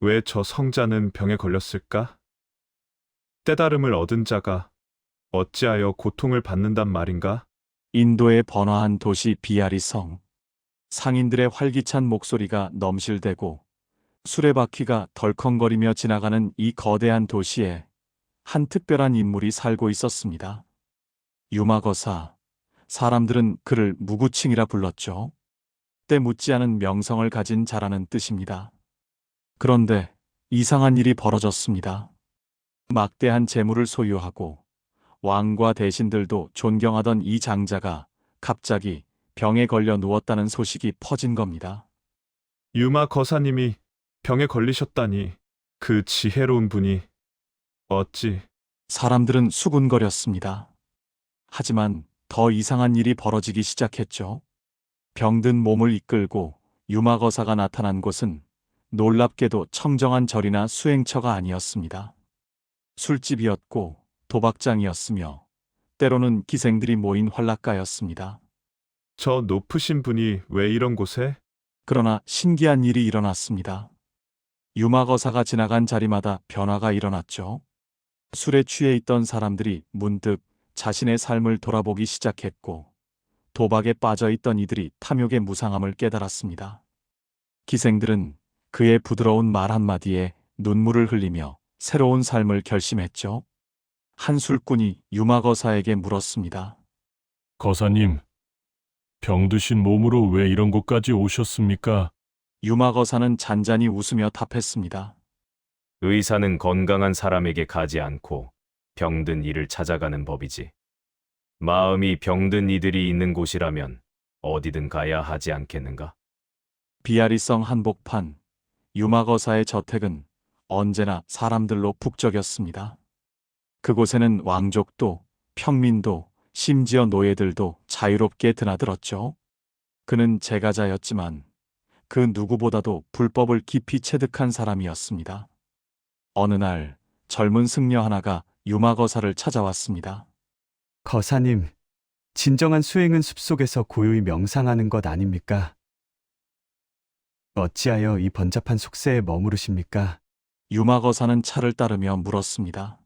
왜 저 성자는 병에 걸렸을까? 깨달음을 얻은 자가 어찌하여 고통을 받는단 말인가? 인도의 번화한 도시 비아리성. 상인들의 활기찬 목소리가 넘실대고 수레바퀴가 덜컹거리며 지나가는 이 거대한 도시에 한 특별한 인물이 살고 있었습니다. 유마거사. 사람들은 그를 무구칭이라 불렀죠. 때 묻지 않은 명성을 가진 자라는 뜻입니다. 그런데 이상한 일이 벌어졌습니다. 막대한 재물을 소유하고 왕과 대신들도 존경하던 이 장자가 갑자기 병에 걸려 누웠다는 소식이 퍼진 겁니다. 유마 거사님이 병에 걸리셨다니 그 지혜로운 분이 어찌 사람들은 수군거렸습니다. 하지만 더 이상한 일이 벌어지기 시작했죠. 병든 몸을 이끌고 유마거사가 나타난 곳은 놀랍게도 청정한 절이나 수행처가 아니었습니다. 술집이었고 도박장이었으며 때로는 기생들이 모인 환락가였습니다. 저 높으신 분이 왜 이런 곳에? 그러나 신기한 일이 일어났습니다. 유마거사가 지나간 자리마다 변화가 일어났죠. 술에 취해 있던 사람들이 문득 자신의 삶을 돌아보기 시작했고 도박에 빠져 있던 이들이 탐욕의 무상함을 깨달았습니다. 기생들은 그의 부드러운 말 한마디에 눈물을 흘리며 새로운 삶을 결심했죠. 한 술꾼이 유마거사에게 물었습니다. 거사님, 병드신 몸으로 왜 이런 곳까지 오셨습니까? 유마거사는 잔잔히 웃으며 답했습니다. 의사는 건강한 사람에게 가지 않고 병든 이를 찾아가는 법이지. 마음이 병든 이들이 있는 곳이라면 어디든 가야 하지 않겠는가? 비아리성 한복판, 유마거사의 저택은 언제나 사람들로 북적였습니다. 그곳에는 왕족도, 평민도, 심지어 노예들도 자유롭게 드나들었죠. 그는 제가자였지만 그 누구보다도 불법을 깊이 체득한 사람이었습니다. 어느 날 젊은 승려 하나가 유마거사를 찾아왔습니다. 거사님, 진정한 수행은 숲속에서 고요히 명상하는 것 아닙니까? 어찌하여 이 번잡한 속세에 머무르십니까? 유마거사는 차를 따르며 물었습니다.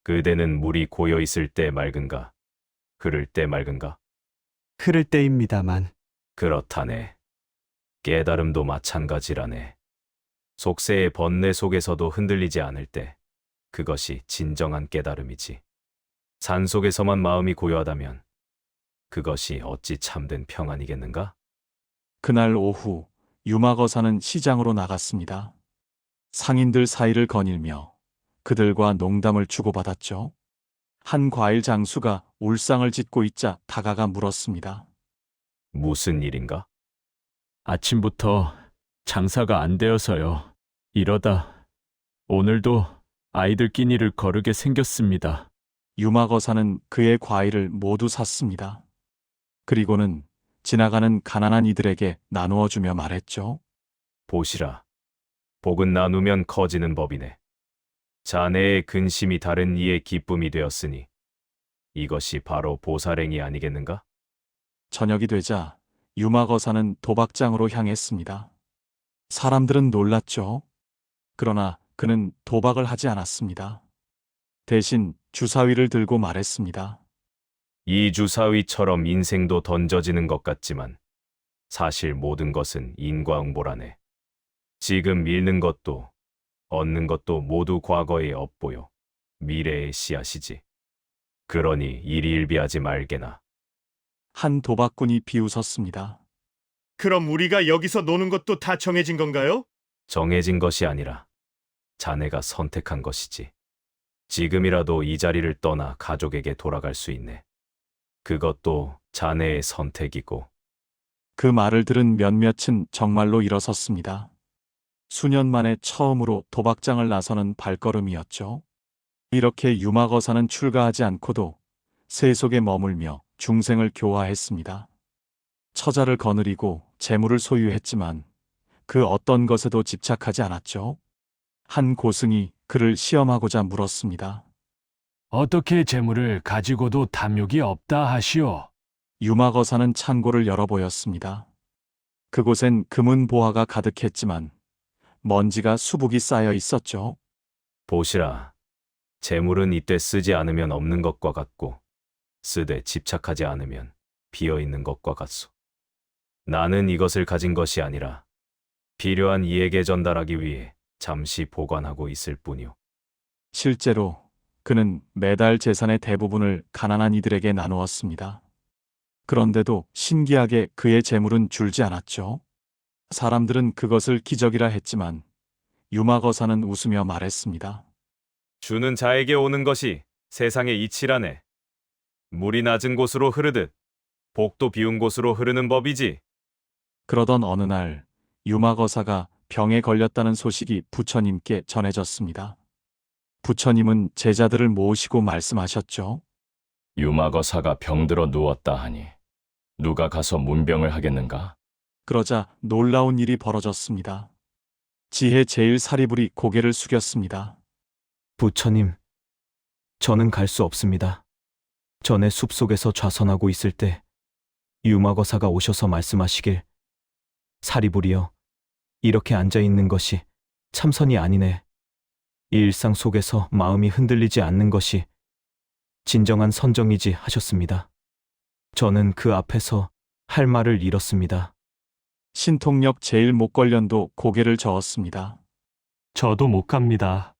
그대는 물이 고여 있을 때 맑은가? 흐를 때 맑은가? 흐를 때입니다만. 그렇다네. 깨달음도 마찬가지라네. 속세의 번뇌 속에서도 흔들리지 않을 때 그것이 진정한 깨달음이지. 산 속에서만 마음이 고요하다면 그것이 어찌 참된 평안이겠는가? 그날 오후 유마거사는 시장으로 나갔습니다. 상인들 사이를 거닐며 그들과 농담을 주고받았죠. 한 과일 장수가 울상을 짓고 있자 다가가 물었습니다. 무슨 일인가? 아침부터 장사가 안 되어서요. 이러다 오늘도 아이들 끼니를 거르게 생겼습니다. 유마거사는 그의 과일을 모두 샀습니다. 그리고는 지나가는 가난한 이들에게 나누어 주며 말했죠. 보시라. 복은 나누면 커지는 법이네. 자네의 근심이 다른 이의 기쁨이 되었으니 이것이 바로 보살행이 아니겠는가? 저녁이 되자 유마거사는 도박장으로 향했습니다. 사람들은 놀랐죠. 그러나 그는 도박을 하지 않았습니다. 대신 주사위를 들고 말했습니다. 이 주사위처럼 인생도 던져지는 것 같지만 사실 모든 것은 인과응보라네. 지금 잃는 것도 얻는 것도 모두 과거의 업보요. 미래의 씨앗이지. 그러니 일희일비하지 말게나. 한 도박꾼이 비웃었습니다. 그럼 우리가 여기서 노는 것도 다 정해진 건가요? 정해진 것이 아니라 자네가 선택한 것이지. 지금이라도 이 자리를 떠나 가족에게 돌아갈 수 있네. 그것도 자네의 선택이고. 그 말을 들은 몇몇은 정말로 일어섰습니다. 수년 만에 처음으로 도박장을 나서는 발걸음이었죠. 이렇게 유마거사는 출가하지 않고도 세속에 머물며 중생을 교화했습니다. 처자를 거느리고 재물을 소유했지만 그 어떤 것에도 집착하지 않았죠. 한 고승이 그를 시험하고자 물었습니다. 어떻게 재물을 가지고도 탐욕이 없다 하시오? 먼지가 수북이 쌓여 있었죠. 보시라. 재물은 이때 쓰지 않으면 없는 것과 같고 쓰되 집착하지 않으면 비어 있는 것과 같소. 나는 이것을 가진 것이 아니라 필요한 이에게 전달하기 위해 잠시 보관하고 있을 뿐이오. 실제로 그는 매달 재산의 대부분을 가난한 이들에게 나누었습니다. 그런데도 신기하게 그의 재물은 줄지 않았죠. 사람들은 그것을 기적이라 했지만 유마거사는 웃으며 말했습니다. 주는 자에게 오는 것이 세상의 이치라네. 물이 낮은 곳으로 흐르듯 복도 비운 곳으로 흐르는 법이지. 그러던 어느 날 유마거사가 병에 걸렸다는 소식이 부처님께 전해졌습니다. 부처님은 제자들을 모으시고 말씀하셨죠. 유마거사가 병들어 누웠다 하니 누가 가서 문병을 하겠는가? 그러자 놀라운 일이 벌어졌습니다. 지혜 제일 사리불이 고개를 숙였습니다. 부처님, 저는 갈 수 없습니다. 전에 숲속에서 좌선하고 있을 때 유마거사가 오셔서 말씀하시길 사리불이여, 이렇게 앉아 있는 것이 참선이 아니네. 이 일상 속에서 마음이 흔들리지 않는 것이 진정한 선정이지 하셨습니다. 저는 그 앞에서 할 말을 잃었습니다. 신통력 제일 목걸련도 고개를 저었습니다. 저도 못 갑니다.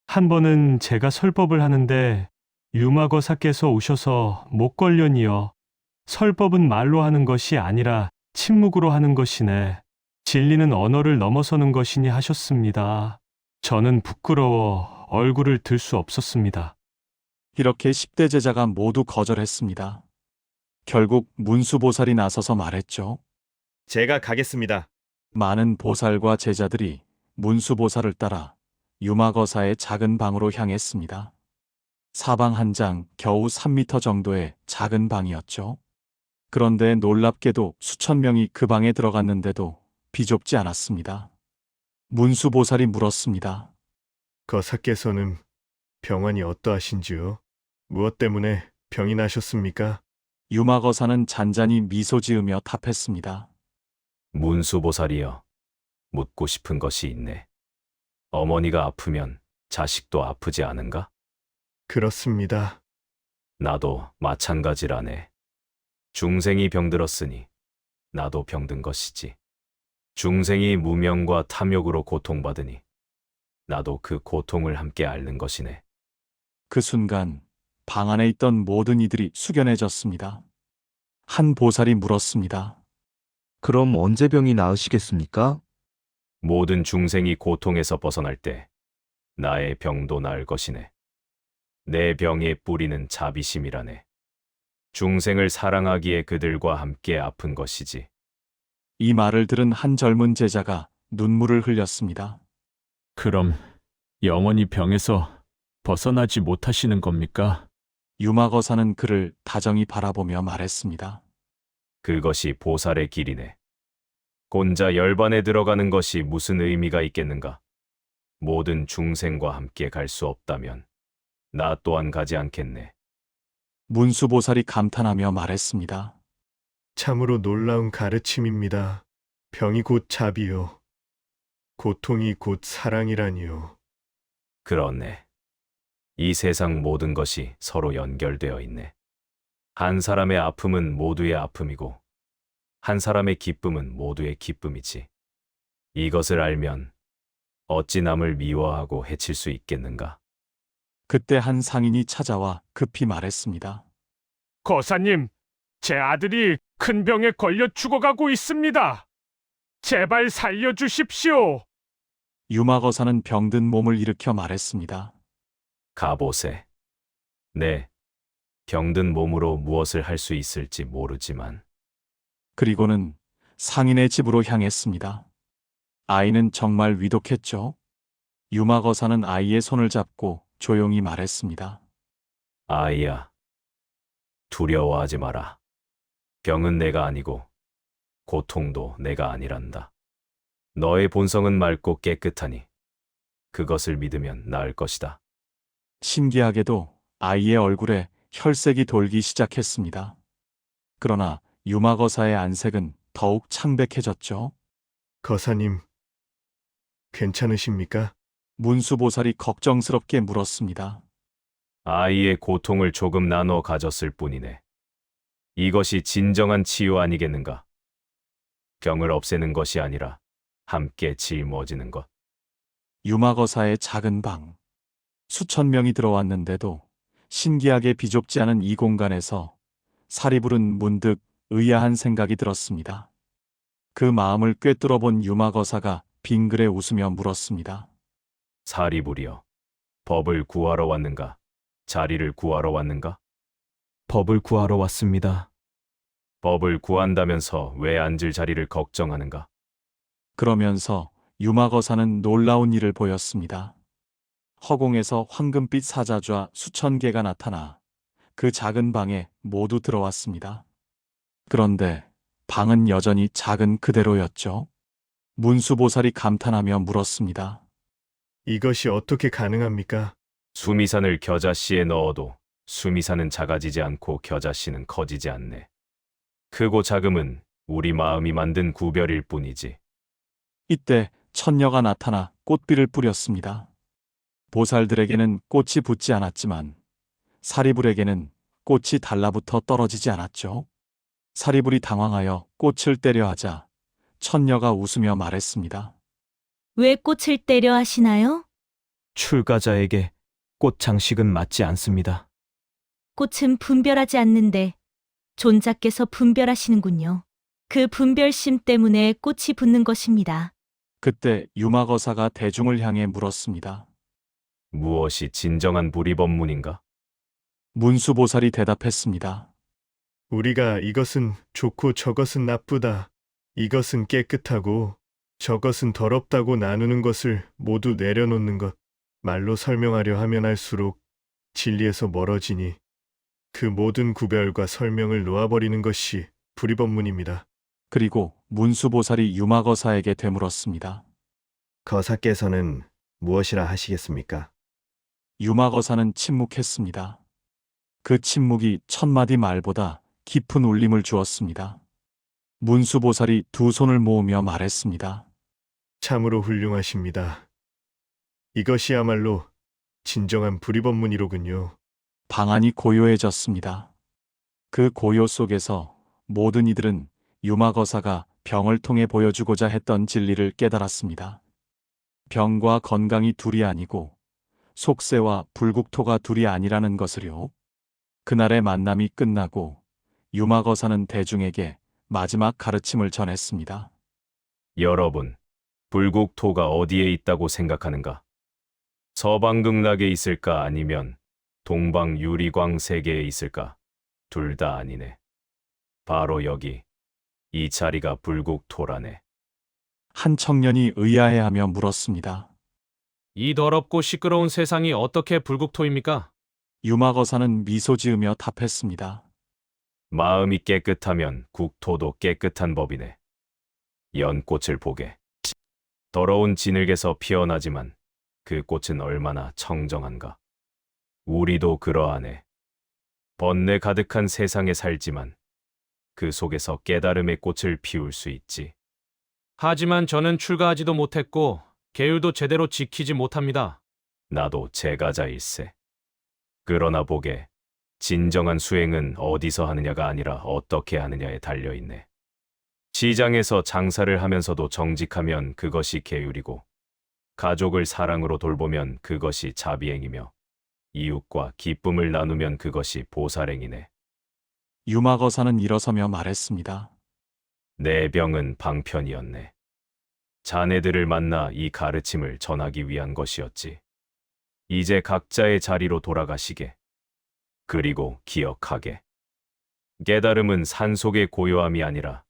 한 번은 제가 설법을 하는데 유마거사께서 오셔서 목걸련이여, 설법은 말로 하는 것이 아니라 침묵으로 하는 것이네. 진리는 언어를 넘어서는 것이니 하셨습니다. 저는 부끄러워 얼굴을 들 수 없었습니다. 이렇게 10대 제자가 모두 거절했습니다. 결국 문수보살이 나서서 말했죠. 제가 가겠습니다. 많은 보살과 제자들이 문수보살을 따라 유마거사의 작은 방으로 향했습니다. 사방 한 장, 겨우 3미터 정도의 작은 방이었죠. 그런데 놀랍게도 수천 명이 그 방에 들어갔는데도 비좁지 않았습니다. 문수보살이 물었습니다. 거사께서는 병환이 어떠하신지요? 무엇 때문에 병이 나셨습니까? 유마거사는 잔잔히 미소 지으며 답했습니다. 문수보살이여, 묻고 싶은 것이 있네. 어머니가 아프면 자식도 아프지 않은가? 그렇습니다. 나도 마찬가지라네. 중생이 병들었으니 나도 병든 것이지. 중생이 무명과 탐욕으로 고통받으니 나도 그 고통을 함께 앓는 것이네. 그 순간 방 안에 있던 모든 이들이 숙연해졌습니다. 한 보살이 물었습니다. 그럼 언제 병이 나으시겠습니까? 모든 중생이 고통에서 벗어날 때 나의 병도 나을 것이네. 내 병의 뿌리는 자비심이라네. 중생을 사랑하기에 그들과 함께 아픈 것이지. 이 말을 들은 한 젊은 제자가 눈물을 흘렸습니다. 그럼 영원히 병에서 벗어나지 못하시는 겁니까? 유마거사는 그를 다정히 바라보며 말했습니다. 그것이 보살의 길이네. 혼자 열반에 들어가는 것이 무슨 의미가 있겠는가? 모든 중생과 함께 갈 수 없다면 나 또한 가지 않겠네. 문수보살이 감탄하며 말했습니다. 참으로 놀라운 가르침입니다. 병이 곧 자비요. 고통이 곧 사랑이라니요. 그렇네. 이 세상 모든 것이 서로 연결되어 있네. 한 사람의 아픔은 모두의 아픔이고 한 사람의 기쁨은 모두의 기쁨이지. 이것을 알면 어찌 남을 미워하고 해칠 수 있겠는가? 그때 한 상인이 찾아와 급히 말했습니다. 거사님, 제 아들이 큰 병에 걸려 죽어가고 있습니다. 제발 살려주십시오. 유마거사는 병든 몸을 일으켜 말했습니다. 가보세. 네, 병든 몸으로 무엇을 할 수 있을지 모르지만 그리고는 상인의 집으로 향했습니다. 아이는 정말 위독했죠. 유마거사는 아이의 손을 잡고 조용히 말했습니다. 아이야, 두려워하지 마라. 병은 내가 아니고 고통도 내가 아니란다. 너의 본성은 맑고 깨끗하니 그것을 믿으면 나을 것이다. 신기하게도 아이의 얼굴에 혈색이 돌기 시작했습니다. 그러나 유마거사의 안색은 더욱 창백해졌죠. 거사님, 괜찮으십니까? 문수보살이 걱정스럽게 물었습니다. 아이의 고통을 조금 나눠 가졌을 뿐이네. 이것이 진정한 치유 아니겠는가? 병을 없애는 것이 아니라 함께 짊어지는 것. 유마거사의 작은 방. 수천 명이 들어왔는데도 신기하게 비좁지 않은 이 공간에서 사리불은 문득 의아한 생각이 들었습니다. 그 마음을 꿰뚫어 본 유마거사가 빙그레 웃으며 물었습니다. 사리불이여, 법을 구하러 왔는가? 자리를 구하러 왔는가? 법을 구하러 왔습니다. 법을 구한다면서 왜 앉을 자리를 걱정하는가? 그러면서 유마거사는 놀라운 일을 보였습니다. 허공에서 황금빛 사자좌 수천 개가 나타나 그 작은 방에 모두 들어왔습니다. 그런데 방은 여전히 작은 그대로였죠. 문수보살이 감탄하며 물었습니다. 이것이 어떻게 가능합니까? 수미산을 겨자씨에 넣어도 수미산은 작아지지 않고 겨자씨는 커지지 않네. 크고 작음은 우리 마음이 만든 구별일 뿐이지. 이때 천녀가 나타나 꽃비를 뿌렸습니다. 보살들에게는 꽃이 붙지 않았지만 사리불에게는 꽃이 달라붙어 떨어지지 않았죠. 사리불이 당황하여 꽃을 때려 하자 천녀가 웃으며 말했습니다. 왜 꽃을 때려 하시나요? 출가자에게 꽃 장식은 맞지 않습니다. 꽃은 분별하지 않는데 존자께서 분별하시는군요. 그 분별심 때문에 꽃이 붙는 것입니다. 그때 유마거사가 대중을 향해 물었습니다. 무엇이 진정한 불이법문인가? 문수보살이 대답했습니다. 우리가 이것은 좋고 저것은 나쁘다, 이것은 깨끗하고 저것은 더럽다고 나누는 것을 모두 내려놓는 것, 말로 설명하려 하면 할수록 진리에서 멀어지니 그 모든 구별과 설명을 놓아버리는 것이 불이법문입니다. 그리고 문수보살이 유마거사에게 되물었습니다. 거사께서는 무엇이라 하시겠습니까? 유마거사는 침묵했습니다. 그 침묵이 천마디 말보다 깊은 울림을 주었습니다. 문수보살이 두 손을 모으며 말했습니다. 참으로 훌륭하십니다. 이것이야말로 진정한 불이법문이로군요. 방안이 고요해졌습니다. 그 고요 속에서 모든 이들은 유마거사가 병을 통해 보여주고자 했던 진리를 깨달았습니다. 병과 건강이 둘이 아니고 속세와 불국토가 둘이 아니라는 것을요. 그날의 만남이 끝나고 유마거사는 대중에게 마지막 가르침을 전했습니다. 여러분, 불국토가 어디에 있다고 생각하는가? 서방극락에 있을까 아니면 동방유리광 세계에 있을까? 둘 다 아니네. 바로 여기, 이 자리가 불국토라네. 한 청년이 의아해하며 물었습니다. 이 더럽고 시끄러운 세상이 어떻게 불국토입니까? 유마거사는 미소 지으며 답했습니다. 마음이 깨끗하면 국토도 깨끗한 법이네. 연꽃을 보게. 더러운 진흙에서 피어나지만 그 꽃은 얼마나 청정한가. 우리도 그러하네. 번뇌 가득한 세상에 살지만 그 속에서 깨달음의 꽃을 피울 수 있지. 하지만 저는 출가하지도 못했고 계율도 제대로 지키지 못합니다. 나도 제가자일세. 그러나 보게, 진정한 수행은 어디서 하느냐가 아니라 어떻게 하느냐에 달려있네. 시장에서 장사를 하면서도 정직하면 그것이 계율이고, 가족을 사랑으로 돌보면 그것이 자비행이며, 이웃과 기쁨을 나누면 그것이 보살행이네. 유마거사는 일어서며 말했습니다. 내 병은 방편이었네. 자네들을 만나 이 가르침을 전하기 위한 것이었지. 이제 각자의 자리로 돌아가시게. 그리고 기억하게. 깨달음은 산속의 고요함이 아니라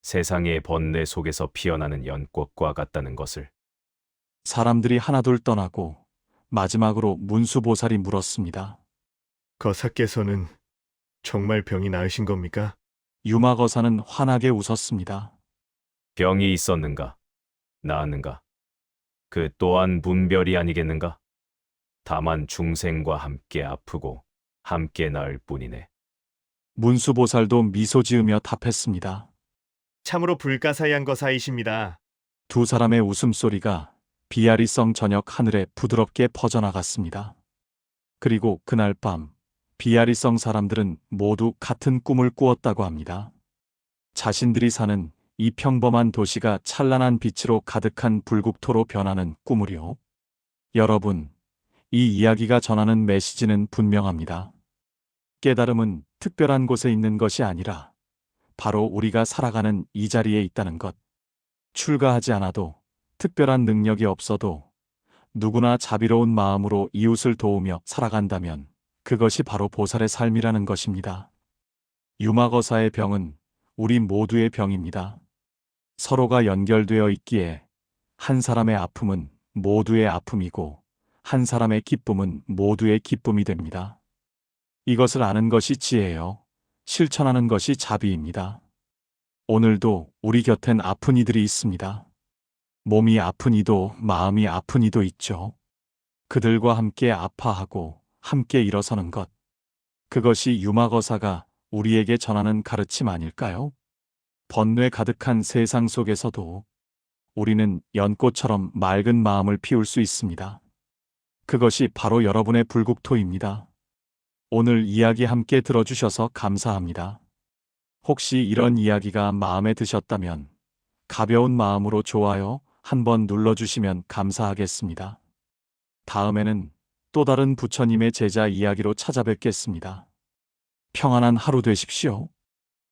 세상의 번뇌 속에서 피어나는 연꽃과 같다는 것을. 사람들이 하나둘 떠나고 마지막으로 문수보살이 물었습니다. 거사께서는 정말 병이 나으신 겁니까? 유마거사는 환하게 웃었습니다. 병이 있었는가? 나았는가? 그 또한 분별이 아니겠는가? 다만 중생과 함께 아프고 함께 나을 뿐이네. 문수보살도 미소 지으며 답했습니다. 참으로 불가사의한 거사이십니다. 두 사람의 웃음소리가 비아리성 저녁 하늘에 부드럽게 퍼져나갔습니다. 그리고 그날 밤 비아리성 사람들은 모두 같은 꿈을 꾸었다고 합니다. 자신들이 사는 이 평범한 도시가 찬란한 빛으로 가득한 불국토로 변하는 꿈을요. 여러분, 이 이야기가 전하는 메시지는 분명합니다. 깨달음은 특별한 곳에 있는 것이 아니라 바로 우리가 살아가는 이 자리에 있다는 것. 출가하지 않아도, 특별한 능력이 없어도 누구나 자비로운 마음으로 이웃을 도우며 살아간다면 그것이 바로 보살의 삶이라는 것입니다. 유마거사의 병은 우리 모두의 병입니다. 서로가 연결되어 있기에 한 사람의 아픔은 모두의 아픔이고 한 사람의 기쁨은 모두의 기쁨이 됩니다. 이것을 아는 것이 지혜요. 실천하는 것이 자비입니다. 오늘도 우리 곁엔 아픈 이들이 있습니다. 몸이 아픈 이도 마음이 아픈 이도 있죠. 그들과 함께 아파하고 함께 일어서는 것. 그것이 유마거사가 우리에게 전하는 가르침 아닐까요? 번뇌 가득한 세상 속에서도 우리는 연꽃처럼 맑은 마음을 피울 수 있습니다. 그것이 바로 여러분의 불국토입니다. 오늘 이야기 함께 들어주셔서 감사합니다. 혹시 이런 이야기가 마음에 드셨다면 가벼운 마음으로 좋아요 한번 눌러주시면 감사하겠습니다. 다음에는 또 다른 부처님의 제자 이야기로 찾아뵙겠습니다. 평안한 하루 되십시오.